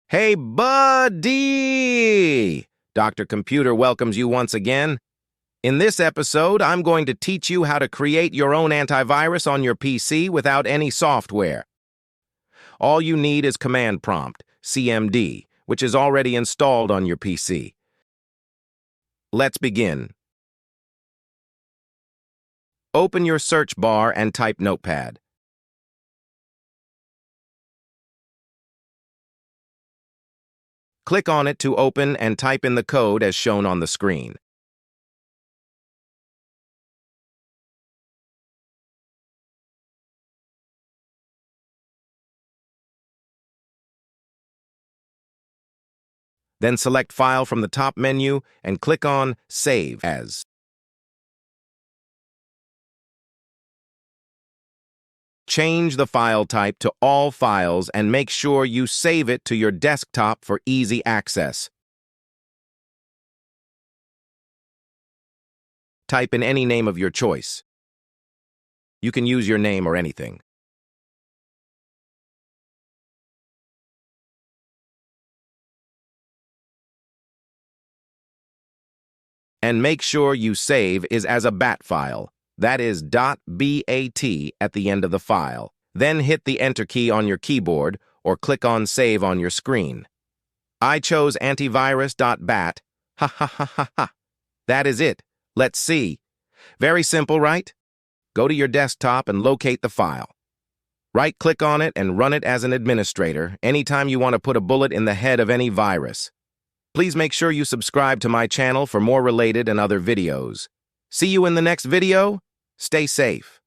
Hey, buddy! Dr. Computer welcomes you once again. In this episode, I'm going to teach you how to create your own antivirus on your PC without any software. All you need is Command Prompt, CMD, which is already installed on your PC. Let's begin. Open your search bar and type Notepad. Click on it to open and type in the code as shown on the screen. Then select File from the top menu and click on Save As. Change the file type to All Files and make sure you save it to your desktop for easy access. Type in any name of your choice. You can use your name or anything. And make sure you save is as a bat file. That is .bat at the end of the file. Then hit the Enter key on your keyboard or click on Save on your screen. I chose antivirus.bat. Ha ha ha ha ha. That is it. Let's see. Very simple, right? Go to your desktop and locate the file. Right-click on it and run it as an administrator anytime you want to put a bullet in the head of any virus. Please make sure you subscribe to my channel for more related and other videos. See you in the next video. Stay safe.